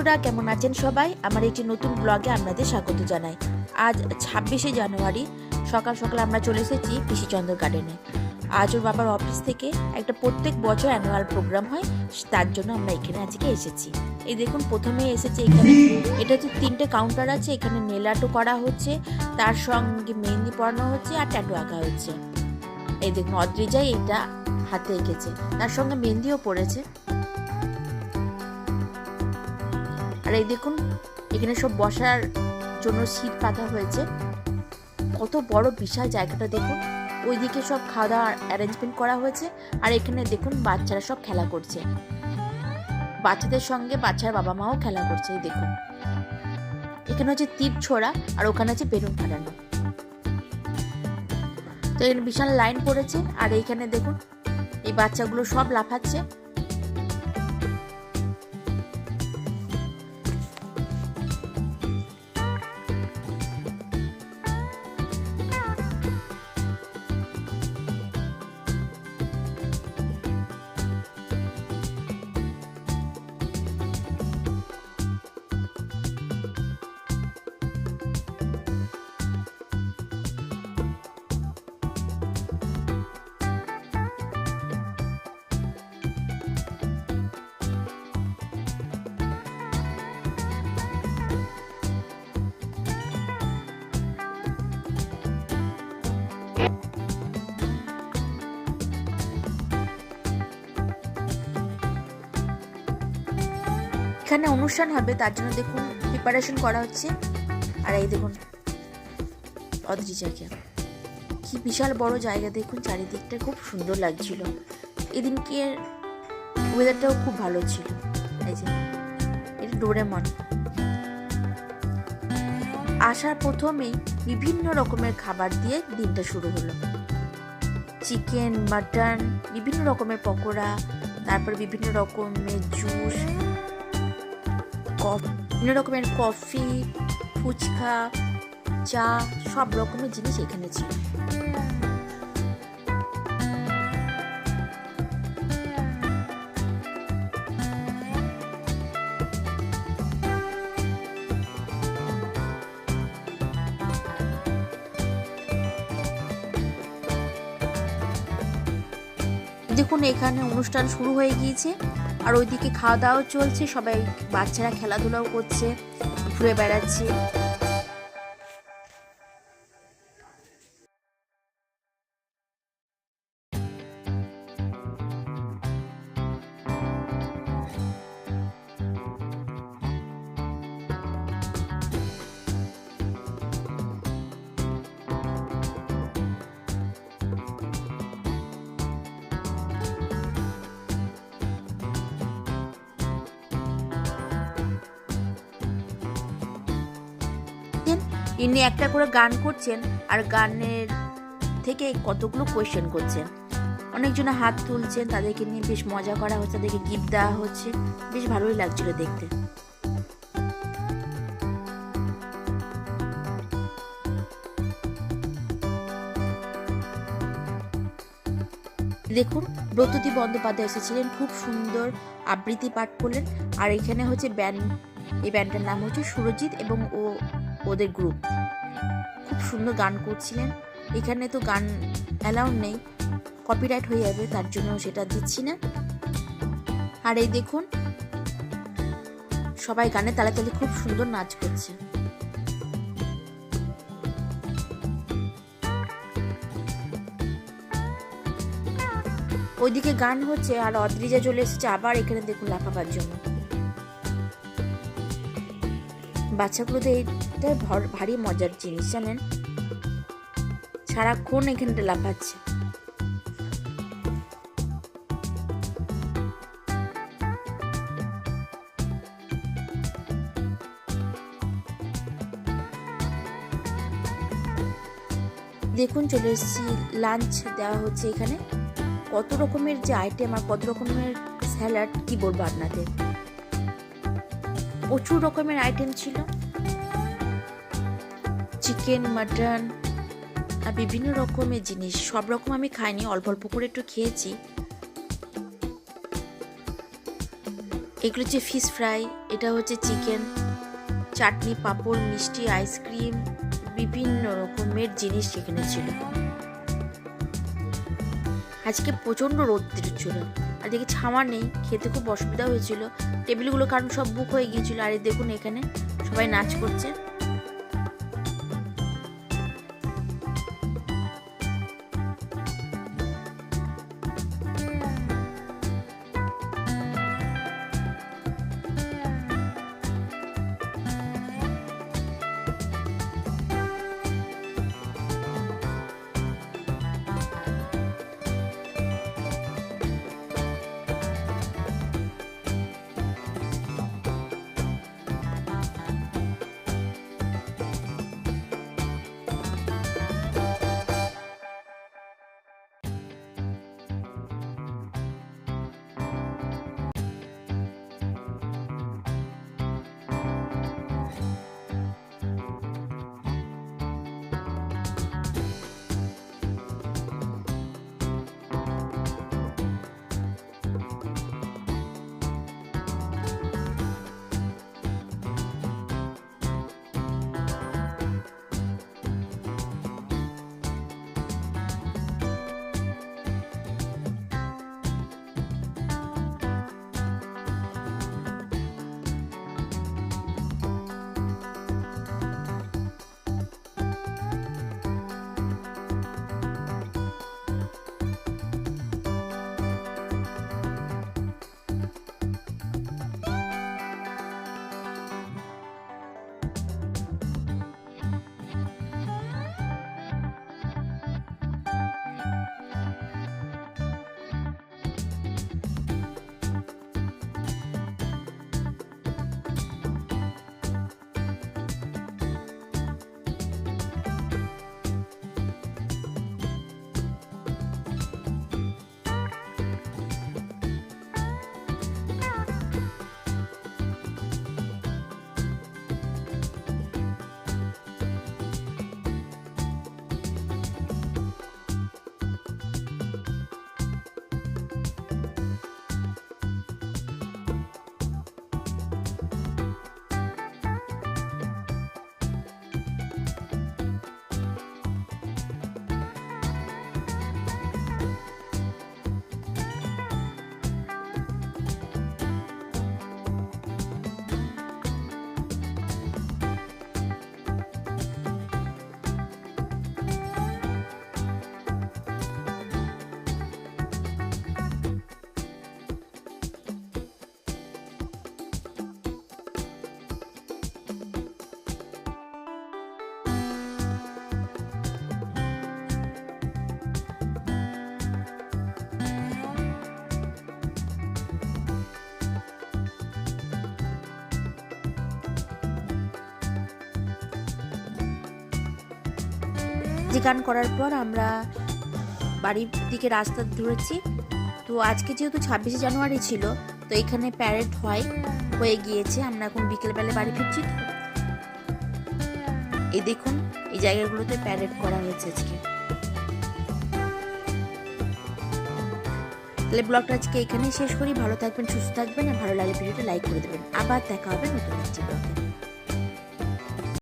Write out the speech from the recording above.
বন্ধুরা, কেমন আছেন সবাই? আমার একটি নতুন ব্লগে আপনাদের স্বাগত জানাই। আজ 26শে জানুয়ারি সকাল সকাল আমরা চলে এসেছি পিসিচন্দ্র গার্ডেনে। আজ ওর বাবার অফিস থেকে একটা প্রত্যেক বছর অ্যানুয়াল প্রোগ্রাম হয়, তার জন্য আমরা এখানে আজকে এসেছি। এই দেখুন, প্রথমে এসেছে এখানে, এটা হচ্ছে 3টে কাউন্টার আছে। এখানে নেল আর্টও করা হচ্ছে, তার সঙ্গে মেহেন্দি পরানো হচ্ছে আর ট্যাটু আঁকা হচ্ছে। এই দেখুন, অদ্রিজাই এটা হাতে এঁকেছে, তার সঙ্গে মেহেন্দিও পড়েছে। আর এই দেখুন, এখানে সব বসার জন্য সিট পাতা হয়েছে। কত বড় বিশাল জায়গাটা দেখুন। ওইদিকে সব খাওয়া দাওয়ার অ্যারেঞ্জমেন্ট করা হয়েছে। আর এখানে দেখুন, বাচ্চারা সব খেলা করছে, বাচ্চাদের সঙ্গে বাচ্চার বাবা মাও খেলা করছে। এই দেখুন, এখানে হচ্ছে তীর ছোড়া আর ওখানে আছে বেলুন ফাটানো। তো এখানে বিশাল লাইন পড়েছে। আর এইখানে দেখুন, এই বাচ্চাগুলো সব লাফাচ্ছে। এখানে অনুষ্ঠান হবে, তার জন্য দেখুন প্রিপারেশন করা হচ্ছে। আর এই দেখুন অদ্রিজাকে, কি বিশাল বড় জায়গা দেখুন, চারিদিকটা খুব সুন্দর লাগছিল। এদিনকে ওয়েদারটাও খুব ভালো ছিল। এই যে এটা ডোরেমন। আসার প্রথমেই বিভিন্ন রকমের খাবার দিয়ে দিনটা শুরু হলো। চিকেন, মাটন, বিভিন্ন রকমের পকোড়া, তারপর বিভিন্ন রকমের জুস, বিভিন্ন রকমের কফি, ফুচকা, চা, সব রকমের জিনিস এখানে ছিল। দেখুন, এখানে অনুষ্ঠান শুরু হয়ে গিয়েছে আর ওইদিকে খাওয়া দাওয়া চলছে। সবাই বাচ্চারা খেলাধুলাও করছে, ঘুরে বেড়াচ্ছে। ইনি একটা করে গান করছেন আর গানের থেকে কতগুলো কোয়েশ্চেন করছেন। অনেকজনে হাত তুলছেন, তাদেরকে নিয়ে বেশ মজা করা হচ্ছে, তাদেরকে গিফট দেওয়া হচ্ছে। বেশ ভালোই লাগছিল দেখতে। দেখুন, ব্রততী বন্দ্যোপাধ্যায় এসেছিলেন, খুব সুন্দর আবৃত্তি পাঠ করলেন। আর এখানে হচ্ছে ব্যান্ড, এই ব্যান্ডটার নাম হচ্ছে সুরজিৎ এবং ওদের গ্রুপ, খুব সুন্দর গান করছিলেন। এখানে তো গান অ্যালাউড নেই, কপিরাইট হয়ে যাবে, তার জন্য সেটা দিচ্ছি না। আর এই দেখুন, সবাই গানে তালে তালে খুব সুন্দর নাচ করছে। ওইদিকে গান হচ্ছে আর অদ্রিজা চলে এসেছে আবার এখানে দেখুন লাফাবার জন্য। বাচ্চাগুলোতে এইটা ভারী মজার জিনিস, জানেন, সারাক্ষণ এখানটা লাফাচ্ছে। দেখুন, চলে এসেছি, লাঞ্চ দেওয়া হচ্ছে এখানে। কত রকমের যে আইটেম আর কত রকমের স্যালাড, কি বলবো আপনাদের, প্রচুর রকমের আইটেম ছিল। চিকেন, মাটন আর বিভিন্ন রকমের জিনিস। সব রকম আমি খাইনি, অল্প অল্প করে একটু খেয়েছি। এগুলো হচ্ছে ফিশ ফ্রাই, এটা হচ্ছে চিকেন, চাটনি, পাঁপড়, মিষ্টি, আইসক্রিম, বিভিন্ন রকমের জিনিস এখানে ছিল। আজকে প্রচণ্ড রোদ্দুর ছিল, আর দেখি ছামা নেই, খেতে খুব অসুবিধা হয়েছিল। টেবিলগুলো কারণ সব বুক হয়ে গিয়েছিল। আর দেখুন এখানে সবাই নাচ করছে। গান করার পর আমরা বাড়ির দিকে রাস্তা ধরেছি। তো আজকে যেহেতু 26শে জানুয়ারি ছিল, তো এখানে প্যারেড হয়ে গিয়েছে। আমরা এখন বিকেলবেলা বাড়ি ফিরছি। এই দেখুন, এই জায়গাগুলোতে প্যারেড করা হয়েছে আজকে। তাহলে ব্লগটা আজকে এখানেই শেষ করি। ভালো থাকবেন, সুস্থ থাকবেন, আর ভালো লাগলে ভিডিওটা লাইক করে দেবেন। আবার দেখা হবে নতুন একটি ব্লগে।